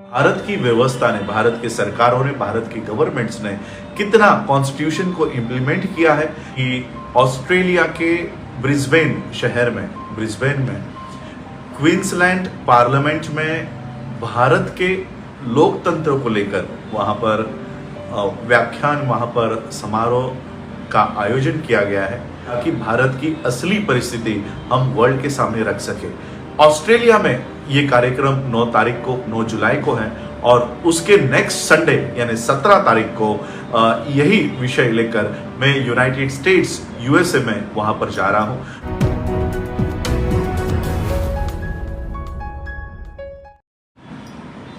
भारत की व्यवस्था ने, भारत के सरकारों ने, भारत की गवर्नमेंट्स ने कितना कॉन्स्टिट्यूशन को इम्प्लीमेंट किया है कि ऑस्ट्रेलिया के ब्रिस्बेन में क्वींसलैंड पार्लियामेंट में भारत के लोकतंत्र को लेकर वहां पर व्याख्यान, वहां पर समारोह का आयोजन किया गया है ताकि भारत की असली परिस्थिति हम वर्ल्ड के सामने रख सके। ऑस्ट्रेलिया में ये कार्यक्रम 9 जुलाई को है और उसके नेक्स्ट संडे यानी 17 तारीख को यही विषय लेकर मैं यूनाइटेड स्टेट्स यूएसए में वहां पर जा रहा हूं।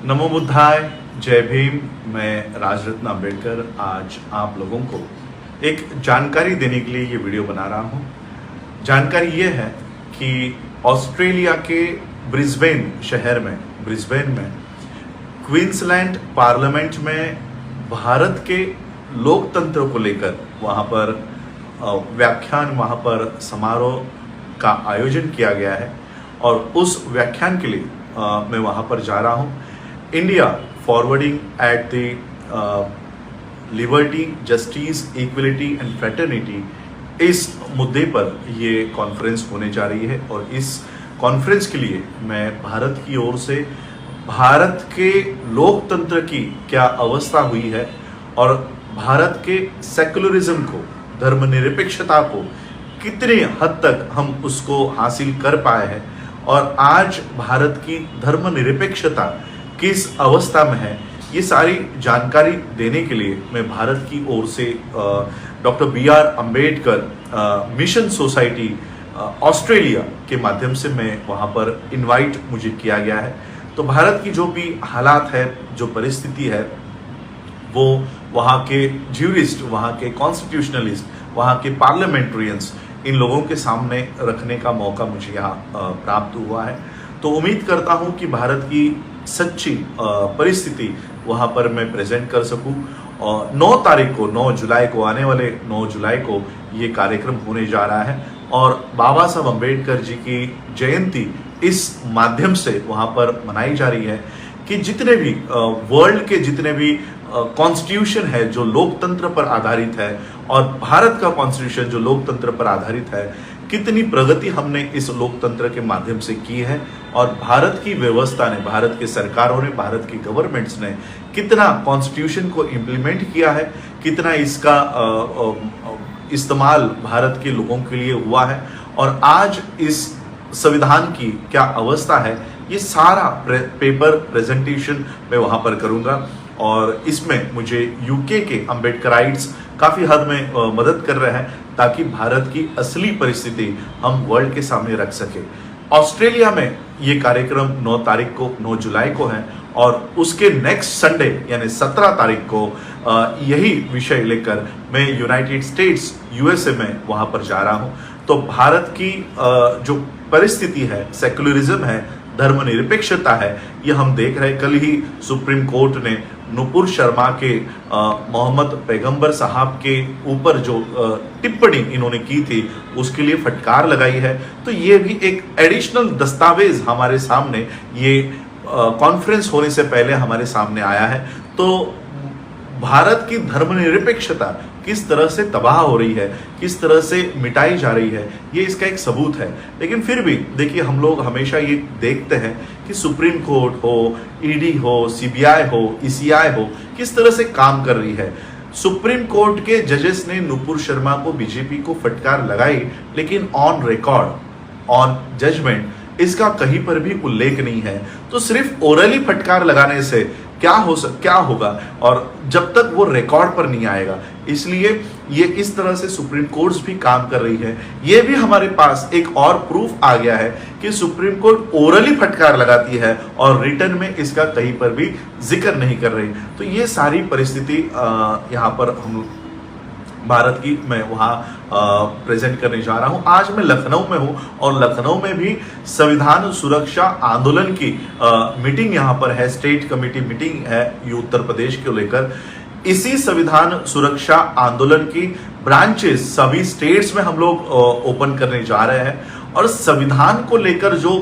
नमो बुद्धाय, जय भीम। मैं राजरत्न अंबेडकर आज आप लोगों को एक जानकारी देने के लिए ये वीडियो बना रहा हूँ। जानकारी ये है कि ऑस्ट्रेलिया के ब्रिस्बेन में क्वींसलैंड पार्लियामेंट में भारत के लोकतंत्र को लेकर वहाँ पर व्याख्यान, वहाँ पर समारोह का आयोजन किया गया है और उस व्याख्यान के लिए मैं वहाँ पर जा रहा हूँ। India forwarding at the liberty, justice, equality and fraternity, इस मुद्दे पर ये कॉन्फ्रेंस होने जा रही है और इस कॉन्फ्रेंस के लिए मैं भारत की ओर से भारत के लोकतंत्र की क्या अवस्था हुई है और भारत के सेकुलरिज्म को, धर्मनिरपेक्षता को कितने हद तक हम उसको हासिल कर पाए हैं और आज भारत की धर्मनिरपेक्षता किस अवस्था में है, ये सारी जानकारी देने के लिए मैं भारत की ओर से doctor B R. Ambedkar mission society Australia के माध्यम से मैं वहाँ पर इनवाइट मुझे किया गया है। तो भारत की जो भी हालात है, जो परिस्थिति है, वो वहाँ के ज्यूरिस्ट, वहाँ के कॉन्स्टिट्यूशनलिस्ट, वहाँ के पार्लियामेंट्रियंस, इन लोगों के सामने रखने का मौका मुझे यहाँ प्राप्त हुआ है। तो उम्मीद करता हूँ कि भारत की सच्ची परिस्थिति वहाँ पर मैं प्रेजेंट कर सकूँ। और 9 जुलाई को, आने वाले 9 जुलाई को ये कार्यक्रम होने जा रहा है और बाबा साहब अम्बेडकर जी की जयंती इस माध्यम से वहाँ पर मनाई जा रही है कि जितने भी वर्ल्ड के जितने भी कॉन्स्टिट्यूशन है जो लोकतंत्र पर आधारित है और भारत का कॉन्स्टिट्यूशन जो लोकतंत्र पर आधारित है, कितनी प्रगति हमने इस लोकतंत्र के माध्यम से की है और भारत की व्यवस्था ने, भारत के सरकारों ने, भारत की गवर्नमेंट्स ने कितना कॉन्स्टिट्यूशन को इम्प्लीमेंट किया है, कितना इसका इस्तेमाल भारत के लोगों के लिए हुआ है और आज इस संविधान की क्या अवस्था है, ये सारा पेपर प्रेजेंटेशन मैं वहाँ पर करूँगा और इसमें मुझे यूके के अम्बेडकराइट्स काफ़ी हद में मदद कर रहे हैं ताकि भारत की असली परिस्थिति हम वर्ल्ड के सामने रख सके। ऑस्ट्रेलिया में ये कार्यक्रम 9 जुलाई को है और उसके नेक्स्ट संडे यानी 17 तारीख को यही विषय लेकर मैं यूनाइटेड स्टेट्स यूएसए में वहाँ पर जा रहा हूँ। तो भारत की जो परिस्थिति है, सेकुलरिज्म है, धर्मनिरपेक्षता है, ये हम देख रहे हैं। कल ही सुप्रीम कोर्ट ने नुपुर शर्मा के मोहम्मद पैगंबर साहब के ऊपर जो टिप्पणी इन्होंने की थी उसके लिए फटकार लगाई है। तो ये भी एक एडिशनल दस्तावेज हमारे सामने, ये कॉन्फ्रेंस होने से पहले हमारे सामने आया है। तो भारत की धर्मनिरपेक्षता किस तरह से तबाह हो रही है, किस तरह से मिटाई जा रही है, ये इसका एक सबूत है। लेकिन फिर भी देखिए, हम लोग हमेशा ये देखते हैं कि सुप्रीम कोर्ट हो, ईडी हो, सीबीआई हो, ईसीआई हो, किस तरह से काम कर रही है। सुप्रीम कोर्ट के जजेस ने नुपुर शर्मा को, बीजेपी को फटकार लगाई, लेकिन ऑन रिकॉर्ड, ऑन जजमेंट इसका कहीं पर भी उल्लेख नहीं है। तो सिर्फ ओरली फटकार लगाने से क्या होगा और जब तक वो रिकॉर्ड पर नहीं आएगा, इसलिए ये इस तरह से सुप्रीम कोर्ट भी काम कर रही है। ये भी हमारे पास एक और प्रूफ आ गया है कि सुप्रीम कोर्ट ओरली फटकार लगाती है और रिटर्न में इसका कहीं पर भी जिक्र नहीं कर रही। तो ये सारी परिस्थिति यहाँ पर हम भारत की मैं वहाँ प्रेजेंट करने जा रहा हूँ। आज मैं लखनऊ में हूँ और लखनऊ में भी संविधान सुरक्षा आंदोलन की मीटिंग यहाँ पर है, स्टेट कमेटी मीटिंग है ये उत्तर प्रदेश को लेकर। इसी संविधान सुरक्षा आंदोलन की ब्रांचेस सभी स्टेट्स में हम लोग ओपन करने जा रहे हैं और संविधान को लेकर जो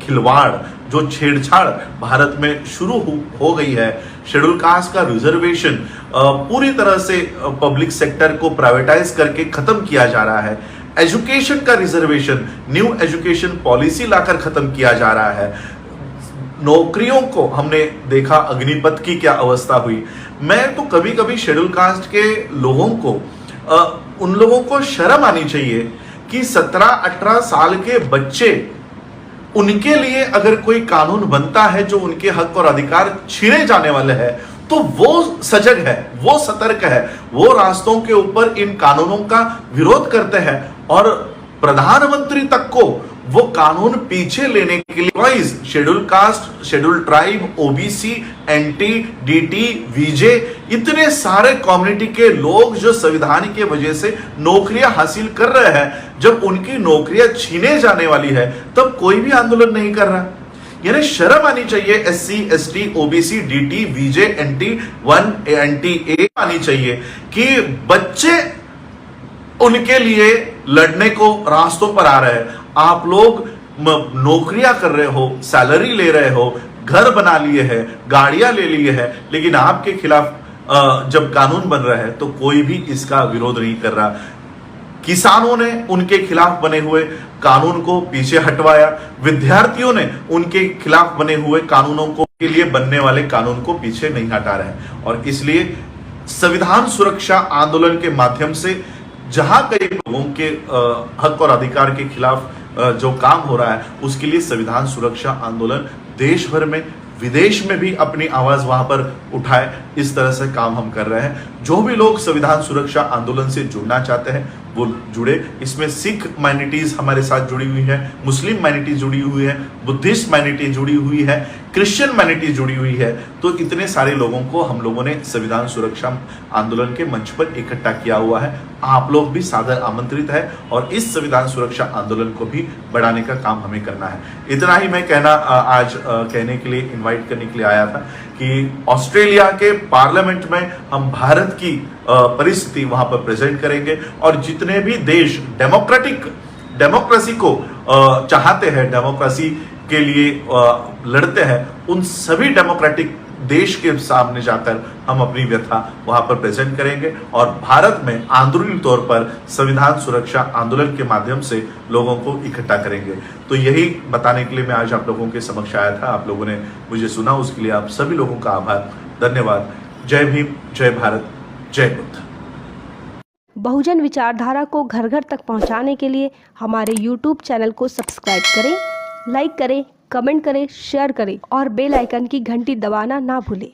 खिलवाड़, जो छेड़छाड़ भारत में शुरू हो गई है, शेड्यूल कास्ट का रिजर्वेशन पूरी तरह से पब्लिक सेक्टर को प्राइवेटाइज करके खत्म किया जा रहा है, एजुकेशन का रिजर्वेशन न्यू एजुकेशन पॉलिसी लाकर खत्म किया जा रहा है, नौकरियों को हमने देखा अग्निपथ की क्या अवस्था हुई। मैं तो कभी कभी शेड्यूल कास्ट के लोगों को उन लोगों को शर्म आनी चाहिए कि 17-18 साल के बच्चे, उनके लिए अगर कोई कानून बनता है जो उनके हक और अधिकार छीने जाने वाले हैं, तो वो सजग है, वो सतर्क है, वो रास्तों के ऊपर इन कानूनों का विरोध करते हैं और प्रधानमंत्री तक को वो कानून पीछे लेने के लिए schedule caste, schedule tribe, OBC, NT, DT, VJ, इतने सारे कम्युनिटी के लोग जो संविधान की वजह से नौकरियां हासिल कर रहे हैं, जब उनकी नौकरियां छीने जाने वाली है तब कोई भी आंदोलन नहीं कर रहा। यानी शर्म आनी चाहिए एससी, एसटी, ओबीसी, डीटी, वीजे, एनटी 1, एनटी ए आनी चाहिए कि बच्चे उनके लिए लड़ने को रास्तों पर आ रहे हैं। आप लोग नौकरियां कर रहे हो, सैलरी ले रहे हो, घर बना लिए हैं, गाड़ियां ले लिए हैं, लेकिन आपके खिलाफ जब कानून बन रहा है तो कोई भी इसका विरोध नहीं कर रहा। किसानों ने उनके खिलाफ बने हुए कानून को पीछे हटवाया, विद्यार्थियों ने उनके खिलाफ बने हुए कानूनों को के लिए बनने वाले कानून को पीछे नहीं हटा रहे। और इसलिए संविधान सुरक्षा आंदोलन के माध्यम से जहां कई लोगों के हक और अधिकार के खिलाफ जो काम हो रहा है, उसके लिए संविधान सुरक्षा आंदोलन देश भर में, विदेश में भी अपनी आवाज वहां पर उठाए, इस तरह से काम हम कर रहे हैं। जो भी लोग संविधान सुरक्षा आंदोलन से जुड़ना चाहते हैं वो जुड़े। इसमें सिख माइनॉरिटीज हमारे साथ जुड़ी हुई है, मुस्लिम माइनॉरिटी जुड़ी हुई है, बुद्धिस्ट माइनॉरिटी जुड़ी हुई है, क्रिश्चियन माइनॉरिटी जुड़ी हुई है। तो इतने सारे लोगों को हम लोगों ने संविधान सुरक्षा आंदोलन के मंच पर इकट्ठा किया हुआ है। आप लोग भी सादर आमंत्रित है और इस संविधान सुरक्षा आंदोलन को भी बढ़ाने का काम हमें करना है। इतना ही मैं आज कहने के लिए, इन्वाइट करने के लिए आया था कि ऑस्ट्रेलिया के पार्लियामेंट में हम भारत की परिस्थिति वहां पर प्रेजेंट करेंगे और जितने भी देश डेमोक्रेसी को चाहते हैं, डेमोक्रेसी के लिए लड़ते हैं, उन सभी डेमोक्रेटिक देश के सामने जाकर हम अपनी व्यथा वहां पर प्रेजेंट करेंगे और भारत में आंदोलनी तौर पर संविधान सुरक्षा आंदोलन के माध्यम से लोगों को इकट्ठा करेंगे। तो यही बताने के लिए मैं आज आप लोगों के समक्ष आया था। आप लोगों ने मुझे सुना, उसके लिए आप सभी लोगों का आभार, धन्यवाद। जय भीम, जय भारत, जय बुद्ध। बहुजन विचारधारा को घर घर तक पहुंचाने के लिए हमारे YouTube चैनल को सब्सक्राइब करें, लाइक करें, कमेंट करें, शेयर करें और बेल आइकन की घंटी दबाना ना भूलें।